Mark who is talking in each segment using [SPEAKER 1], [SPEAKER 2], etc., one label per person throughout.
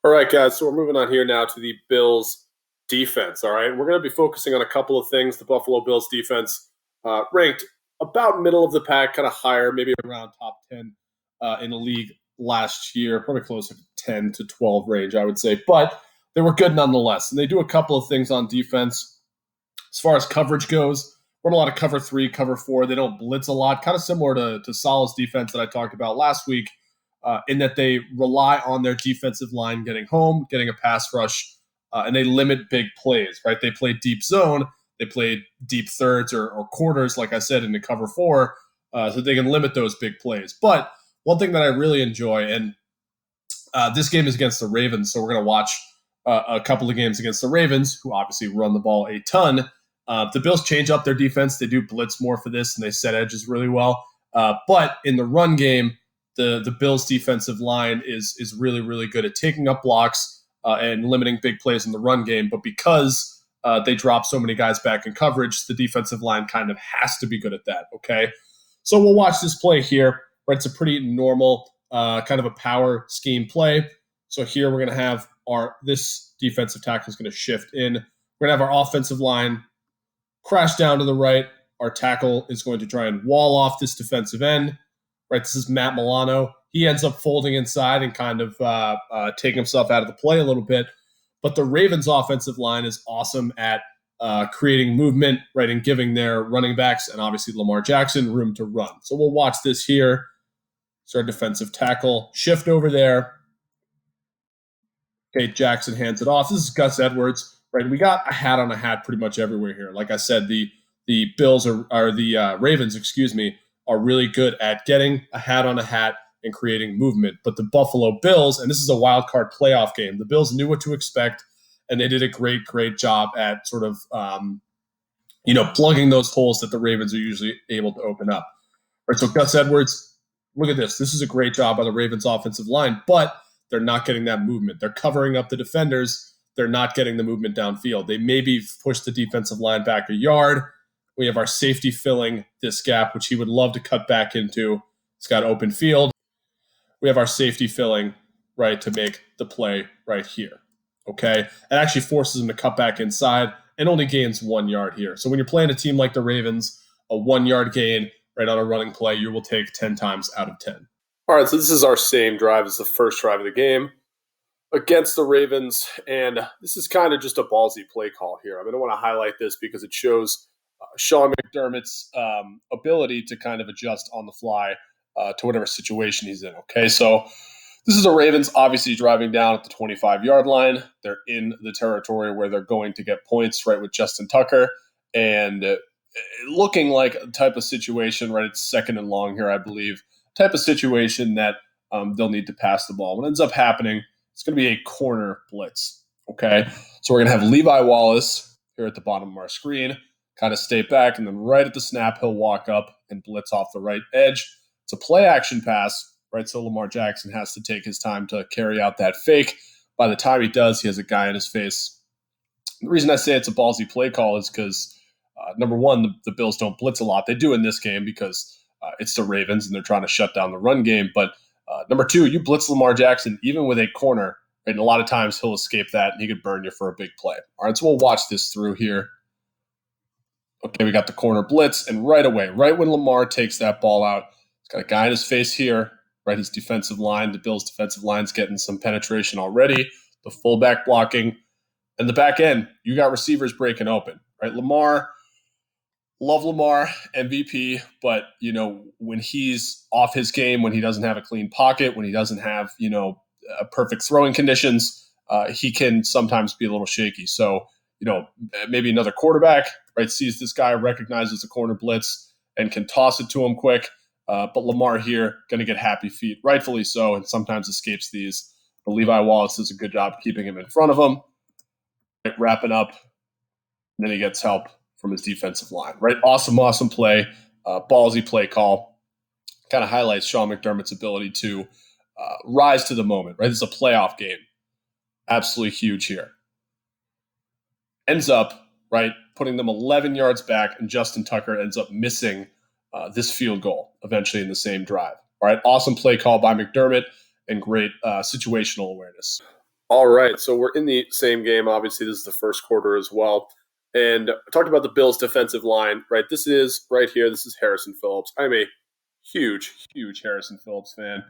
[SPEAKER 1] All right, guys. So we're moving on here now to the Bills defense. All right. We're going to be focusing on a couple of things. The Buffalo Bills defense ranked about middle of the pack, kind of higher, maybe around top 10 in the league last year, probably closer to 10 to 12 range, I would say. But they were good nonetheless. And they do a couple of things on defense. As far as coverage goes, run a lot of cover 3, cover 4. They don't blitz a lot, kind of similar to Saleh's defense that I talked about last week. In that they rely on their defensive line getting home, getting a pass rush, and they limit big plays, right? They play deep zone, they play deep thirds or quarters, like I said, in the cover 4, so they can limit those big plays. But one thing that I really enjoy, and this game is against the Ravens, so we're going to watch a couple of games against the Ravens, who obviously run the ball a ton. The Bills change up their defense. They do blitz more for this, and they set edges really well. But in the run game, the Bills' defensive line is really, really good at taking up blocks and limiting big plays in the run game. But because they drop so many guys back in coverage, the defensive line kind of has to be good at that, okay? So we'll watch this play here. Right, it's a pretty normal kind of a power scheme play. So here we're going to have this defensive tackle is going to shift in. We're going to have our offensive line crash down to the right. Our tackle is going to try and wall off this defensive end. Right, this is Matt Milano. He ends up folding inside and kind of taking himself out of the play a little bit. But the Ravens' offensive line is awesome at creating movement, right, and giving their running backs and obviously Lamar Jackson room to run. So we'll watch this here. So our defensive tackle shift over there. Okay, Jackson hands it off. This is Gus Edwards, right? We got a hat on a hat pretty much everywhere here. Like I said, the Bills are the Ravens, excuse me, are really good at getting a hat on a hat and creating movement. But the Buffalo Bills, and this is a wild card playoff game, the Bills knew what to expect, and they did a great, great job at sort of, plugging those holes that the Ravens are usually able to open up. Right, so Gus Edwards, look at this. This is a great job by the Ravens offensive line, but they're not getting that movement. They're covering up the defenders. They're not getting the movement downfield. They maybe push the defensive line back a yard. We have our safety filling this gap, which he would love to cut back into. It's got open field. We have our safety filling, right, to make the play right here. Okay? It actually forces him to cut back inside and only gains 1 yard here. So when you're playing a team like the Ravens, a 1 yard gain right on a running play, you will take 10 times out of 10. All right, so this is our same drive as the first drive of the game against the Ravens, and this is kind of just a ballsy play call here. I mean, I want to highlight this because it shows Sean McDermott's ability to kind of adjust on the fly to whatever situation he's in. Okay, so this is the Ravens obviously driving down at the 25-yard line. They're in the territory where they're going to get points, right, with Justin Tucker. And looking like a type of situation, right, it's second and long here, I believe, type of situation that they'll need to pass the ball. What ends up happening, it's going to be a corner blitz. Okay, so we're going to have Levi Wallace here at the bottom of our screen, kind of stay back, and then right at the snap, he'll walk up and blitz off the right edge. It's a play action pass, right? So Lamar Jackson has to take his time to carry out that fake. By the time he does, he has a guy in his face. The reason I say it's a ballsy play call is because, number one, the Bills don't blitz a lot. They do in this game because it's the Ravens and they're trying to shut down the run game. But number two, you blitz Lamar Jackson, even with a corner, right, and a lot of times he'll escape that and he could burn you for a big play. All right, so we'll watch this through here. Okay, we got the corner blitz, and right away, right when Lamar takes that ball out, he's got a guy in his face here, right? His defensive line, the Bills' defensive line's getting some penetration already, the fullback blocking, and the back end, you got receivers breaking open, right? Lamar, love Lamar, MVP, but, when he's off his game, when he doesn't have a clean pocket, when he doesn't have, perfect throwing conditions, he can sometimes be a little shaky. So, maybe another quarterback, right, sees this guy, recognizes the corner blitz, and can toss it to him quick. But Lamar here, going to get happy feet, rightfully so, and sometimes escapes these. But Levi Wallace does a good job keeping him in front of him, right, wrapping up, and then he gets help from his defensive line, right? Awesome play, ballsy play call. Kind of highlights Sean McDermott's ability to rise to the moment, right? This is a playoff game. Absolutely huge here. Ends up, right, putting them 11 yards back, and Justin Tucker ends up missing this field goal eventually in the same drive. All right, awesome play call by McDermott and great situational awareness. All right, so we're in the same game. Obviously, this is the first quarter as well. And I talked about the Bills' defensive line, right? This is right here. This is Harrison Phillips. I'm a huge, huge Harrison Phillips fan.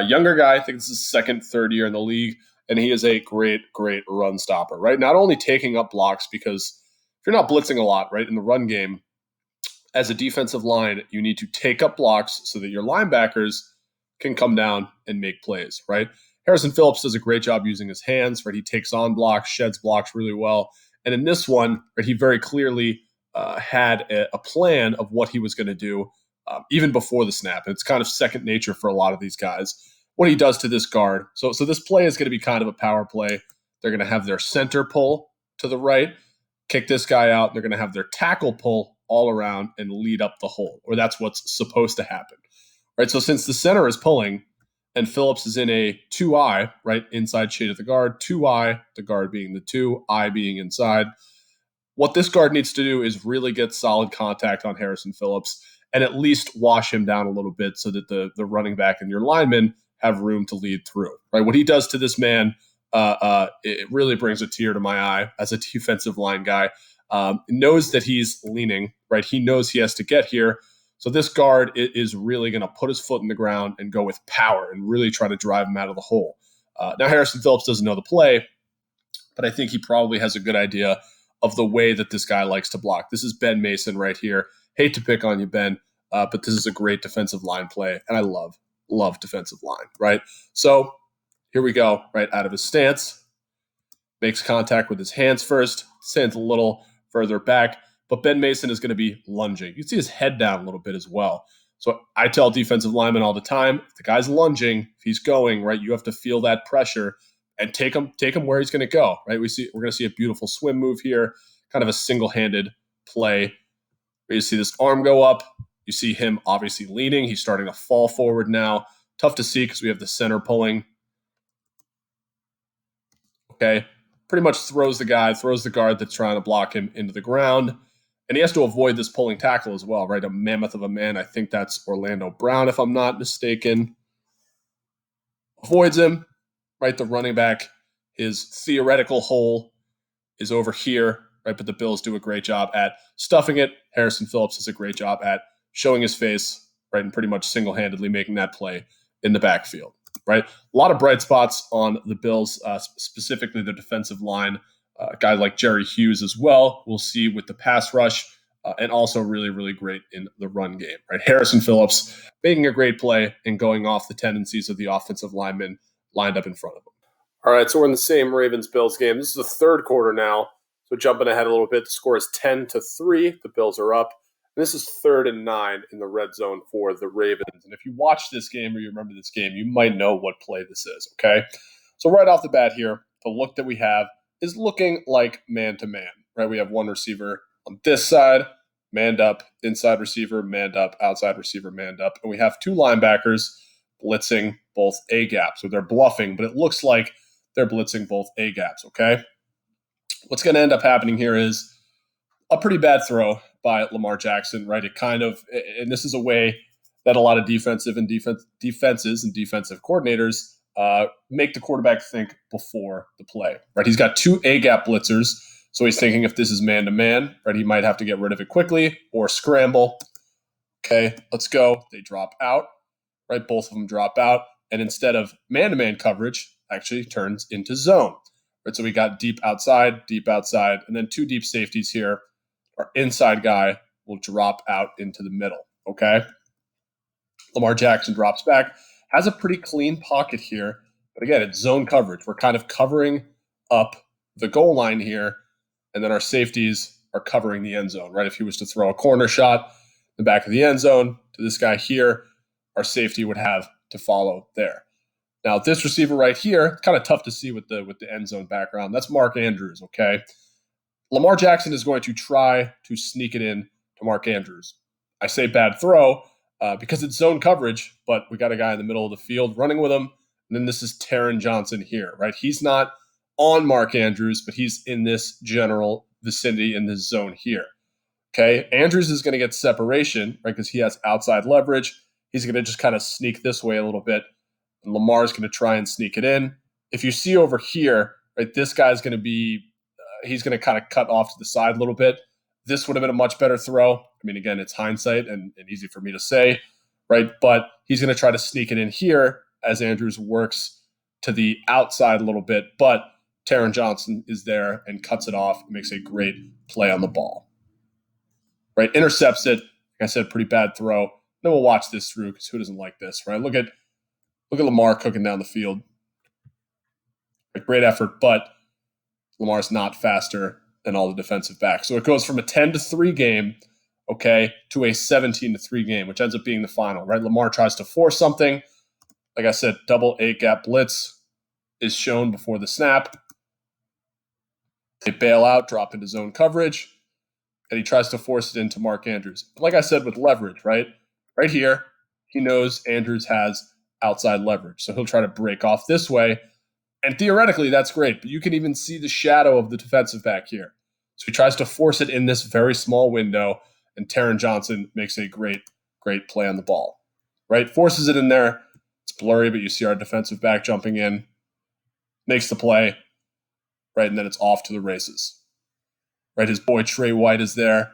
[SPEAKER 1] Younger guy. I think this is his second, third year in the league, and he is a great, great run stopper, right? Not only taking up blocks because if you're not blitzing a lot, right, in the run game, as a defensive line, you need to take up blocks so that your linebackers can come down and make plays, right? Harrison Phillips does a great job using his hands, right? He takes on blocks, sheds blocks really well. And in this one, right, he very clearly had a plan of what he was going to do even before the snap. And it's kind of second nature for a lot of these guys. What he does to this guard. So this play is going to be kind of a power play. They're going to have their center pull to the right, kick this guy out. They're going to have their tackle pull all around and lead up the hole, or that's what's supposed to happen, right? So since the center is pulling and Phillips is in a 2-eye, right, inside shade of the guard, 2-eye, the guard being the 2, eye being inside, what this guard needs to do is really get solid contact on Harrison Phillips and at least wash him down a little bit so that the running back and your linemen have room to lead through, right? What he does to this man, it really brings a tear to my eye as a defensive line guy. Knows that he's leaning, right? He knows he has to get here. So this guard is really going to put his foot in the ground and go with power and really try to drive him out of the hole. Now, Harrison Phillips doesn't know the play, but I think he probably has a good idea of the way that this guy likes to block. This is Ben Mason right here. Hate to pick on you, Ben, but this is a great defensive line play, and I love defensive line, right? So here we go, right out of his stance, makes contact with his hands first, stands a little further back, but Ben Mason is going to be lunging. You can see his head down a little bit as well. So I tell defensive linemen all the time, if the guy's lunging, if he's going, right, you have to feel that pressure and take him where he's going to go, right? We're going to see a beautiful swim move here, kind of a single-handed play. You see this arm go up. You see him obviously leaning. He's starting to fall forward now. Tough to see because we have the center pulling. Okay, pretty much throws the guard that's trying to block him into the ground. And he has to avoid this pulling tackle as well, right? A mammoth of a man. I think that's Orlando Brown, if I'm not mistaken. Avoids him, right? The running back, his theoretical hole is over here, right? But the Bills do a great job at stuffing it. Harrison Phillips does a great job at showing his face, right? And pretty much single-handedly making that play in the backfield, right? A lot of bright spots on the Bills, specifically the defensive line. A guy like Jerry Hughes as well, we'll see with the pass rush, and also really, really great in the run game, right? Harrison Phillips making a great play and going off the tendencies of the offensive linemen lined up in front of him. All right, so we're in the same Ravens-Bills game. This is the third quarter now, so jumping ahead a little bit. The score is 10-3. The Bills are up. And this is 3rd and 9 in the red zone for the Ravens. And if you watch this game or you remember this game, you might know what play this is, okay? So right off the bat here, the look that we have is looking like man-to-man, right? We have one receiver on this side, manned up, inside receiver, manned up, outside receiver, manned up. And we have two linebackers blitzing both A-gaps. So they're bluffing, but it looks like they're blitzing both A-gaps, okay? What's going to end up happening here is a pretty bad throw by Lamar Jackson, right? It kind of, and this is a way that a lot of defenses and defensive coordinators make the quarterback think before the play, right? He's got two A-gap blitzers, so he's thinking if this is man-to-man, right, he might have to get rid of it quickly or scramble. Okay, let's go. They drop out, right? Both of them drop out, and instead of man-to-man coverage, actually turns into zone. Right, so we got deep outside, and then two deep safeties here. Our inside guy will drop out into the middle, okay? Lamar Jackson drops back, has a pretty clean pocket here, but again, it's zone coverage. We're kind of covering up the goal line here, and then our safeties are covering the end zone, right? If he was to throw a corner shot in the back of the end zone to this guy here, our safety would have to follow there. Now, this receiver right here, kind of tough to see with the end zone background. That's Mark Andrews, okay? Lamar Jackson is going to try to sneak it in to Mark Andrews. I say bad throw because it's zone coverage, but we got a guy in the middle of the field running with him. And then this is Taron Johnson here, right? He's not on Mark Andrews, but he's in this general vicinity in this zone here. Okay, Andrews is going to get separation, right, because he has outside leverage. He's going to just kind of sneak this way a little bit. And Lamar's going to try and sneak it in. if you see over here, right, this guy's going to be, he's going to kind of cut off to the side a little bit. This would have been a much better throw. I mean, again, it's hindsight and easy for me to say, right? But he's going to try to sneak it in here as Andrews works to the outside a little bit. But Taron Johnson is there and cuts it off, makes a great play on the ball. Right, intercepts it. Like I said, pretty bad throw. Then we'll watch this through because who doesn't like this, right? Look at Lamar cooking down the field. A great effort, but Lamar's not faster than all the defensive backs. So it goes from a 10-3 game, okay, to a 17-3 game, which ends up being the final, right? Lamar tries to force something. Like I said, double A gap blitz is shown before the snap. They bail out, drop into zone coverage, and he tries to force it into Mark Andrews. But like I said, with leverage, right? Right here, he knows Andrews has outside leverage. So he'll try to break off this way. And theoretically, that's great. But you can even see the shadow of the defensive back here. So he tries to force it in this very small window. And Taron Johnson makes a great play on the ball. Right? Forces it in there. It's blurry, but you see our defensive back jumping in. Makes the play. Right? And then it's off to the races. Right? His boy Trey White is there.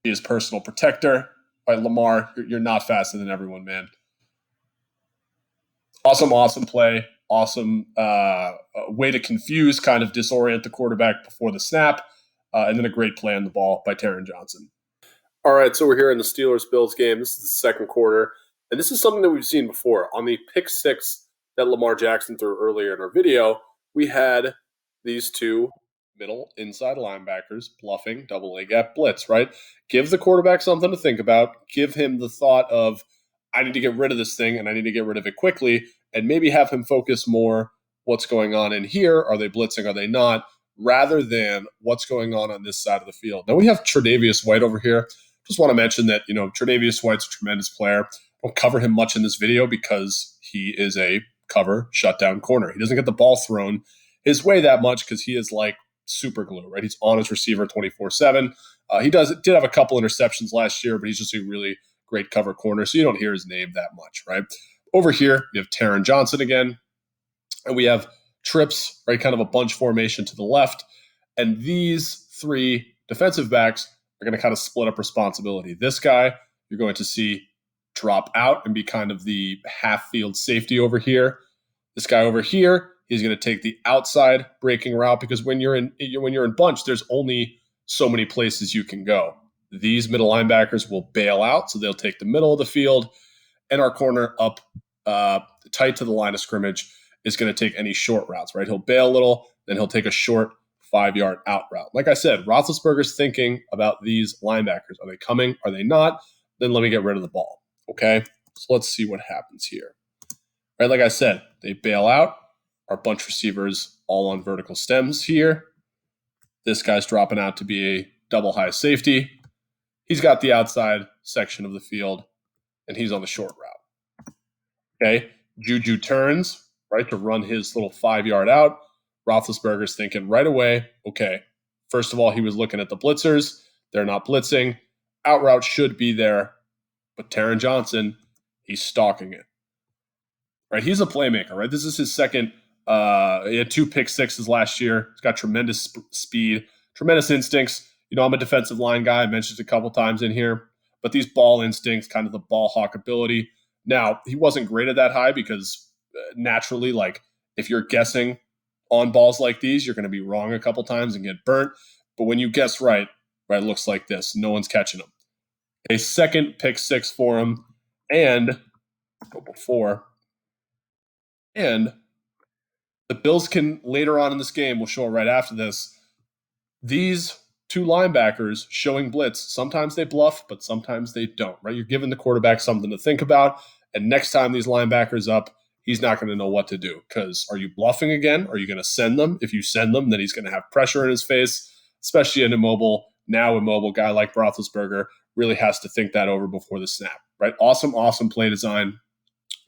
[SPEAKER 1] He is personal protector. Right, Lamar, you're not faster than everyone, man. Awesome play. Awesome way to confuse, kind of disorient the quarterback before the snap. And then a great play on the ball by Taron Johnson. All right, so we're here in the Steelers-Bills game. This is the second quarter. And this is something that we've seen before. On the pick six that Lamar Jackson threw earlier in our video, we had these two middle inside linebackers bluffing double A gap blitz, right? Give the quarterback something to think about. Give him the thought of, I need to get rid of this thing and I need to get rid of it quickly, and maybe have him focus more what's going on in here. Are they blitzing? Are they not? Rather than what's going on this side of the field. Now we have Tre'Davious White over here. Just want to mention that, Tre'Davious White's a tremendous player. Don't cover him much in this video because he is a cover shutdown corner. He doesn't get the ball thrown his way that much because he is like super glue, right? He's on his receiver 24/7. He did have a couple interceptions last year, but he's just a really great cover corner, so you don't hear his name that much, right? Over here, you have Taron Johnson again, and we have trips, right? Kind of a bunch formation to the left, and these three defensive backs are going to kind of split up responsibility. This guy, you're going to see drop out and be kind of the half-field safety over here. This guy over here, he's going to take the outside breaking route because when you're in bunch, there's only so many places you can go. These middle linebackers will bail out, so they'll take the middle of the field, and our corner up tight to the line of scrimmage is going to take any short routes, right? He'll bail a little, then he'll take a short 5-yard out route. Like I said, Roethlisberger's thinking about these linebackers. Are they coming? Are they not? Then let me get rid of the ball, okay? So let's see what happens here. Right, like I said, they bail out. Our bunch receivers all on vertical stems here. This guy's dropping out to be a double high safety. He's got the outside section of the field, and he's on the short route. Okay, Juju turns, right, to run his little 5-yard out. Roethlisberger's thinking right away, okay, first of all, he was looking at the blitzers. They're not blitzing. Out route should be there, but Taron Johnson, he's stalking it. Right, he's a playmaker, right? This is his second. He had 2 pick sixes last year. He's got tremendous speed, tremendous instincts. I'm a defensive line guy. I mentioned it a couple times in here, but these ball instincts, kind of the ball hawk ability. Now, he wasn't great at that high because naturally, like if you're guessing on balls like these, you're going to be wrong a couple times and get burnt. But when you guess right, it looks like this. No one's catching him. A second pick six for him, and before. And the Bills can, later on in this game, we'll show it right after this, these two linebackers showing blitz, sometimes they bluff, but sometimes they don't, right? You're giving the quarterback something to think about, and next time these linebackers up, he's not going to know what to do because are you bluffing again? Are you going to send them? If you send them, then he's going to have pressure in his face, especially an immobile guy like Roethlisberger really has to think that over before the snap, right? Awesome play design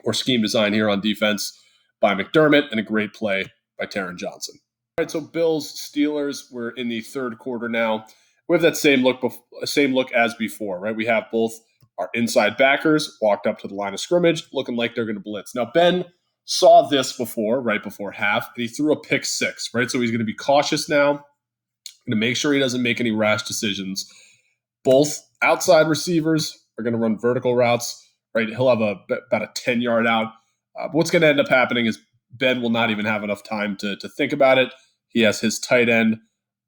[SPEAKER 1] or scheme design here on defense by McDermott, and a great play by Taron Johnson. All right, so Bills, Steelers, we're in the third quarter now. We have that same look as before, right? We have both our inside backers walked up to the line of scrimmage looking like they're going to blitz. Now, Ben saw this before, right before half, and he threw a pick six, right? So he's going to be cautious now, going to make sure he doesn't make any rash decisions. Both outside receivers are going to run vertical routes, right? He'll have about a 10-yard out. But what's going to end up happening is Ben will not even have enough time to think about it. He has his tight end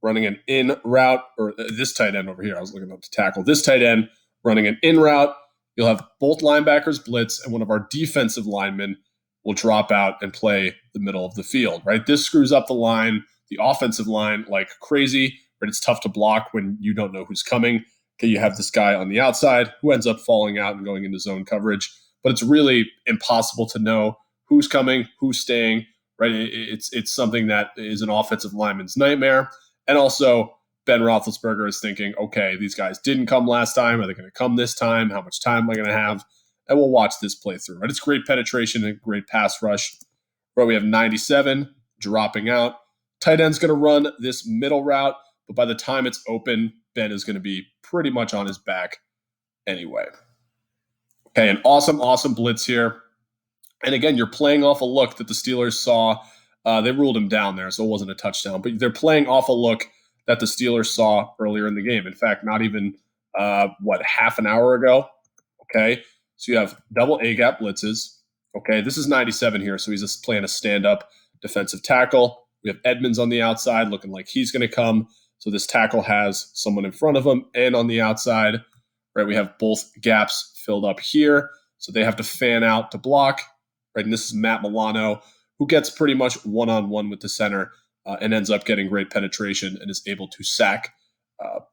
[SPEAKER 1] running an in route, or this tight end over here. I was looking up to tackle. This tight end running an in route. You'll have both linebackers blitz, and one of our defensive linemen will drop out and play the middle of the field, right? This screws up the line, the offensive line, like crazy, but it's tough to block when you don't know who's coming. Okay, you have this guy on the outside who ends up falling out and going into zone coverage, but it's really impossible to know who's coming, who's staying, right? It's something that is an offensive lineman's nightmare. And also, Ben Roethlisberger is thinking, okay, these guys didn't come last time. Are they going to come this time? How much time am I going to have? And we'll watch this play through, right? It's great penetration and great pass rush. Right, we have 97 dropping out. Tight end's going to run this middle route, but by the time it's open, Ben is going to be pretty much on his back anyway. Okay, an awesome blitz here. And again, you're playing off a look that the Steelers saw. They ruled him down there, so it wasn't a touchdown. But they're playing off a look that the Steelers saw earlier in the game. In fact, not even, half an hour ago? Okay, so you have double A-gap blitzes. Okay, this is 97 here, so he's just playing a stand-up defensive tackle. We have Edmonds on the outside looking like he's going to come. So this tackle has someone in front of him and on the outside. Right, we have both gaps filled up here, so they have to fan out to block. Right, and this is Matt Milano, who gets pretty much one-on-one with the center and ends up getting great penetration and is able to sack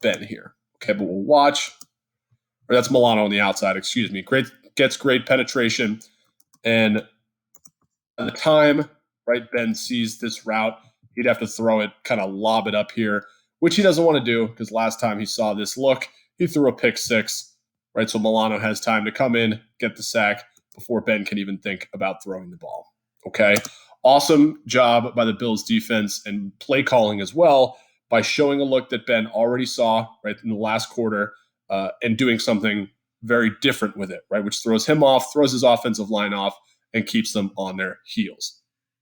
[SPEAKER 1] Ben here. Okay, but we'll watch. Or that's Milano on the outside, excuse me. Gets great penetration. And at the time, right, Ben sees this route. He'd have to throw it, kind of lob it up here, which he doesn't want to do because last time he saw this look, he threw a pick six, right? So Milano has time to come in, get the sack before Ben can even think about throwing the ball. Okay, awesome job by the Bills defense and play calling as well by showing a look that Ben already saw right in the last quarter and doing something very different with it, right? Which throws him off, throws his offensive line off, and keeps them on their heels.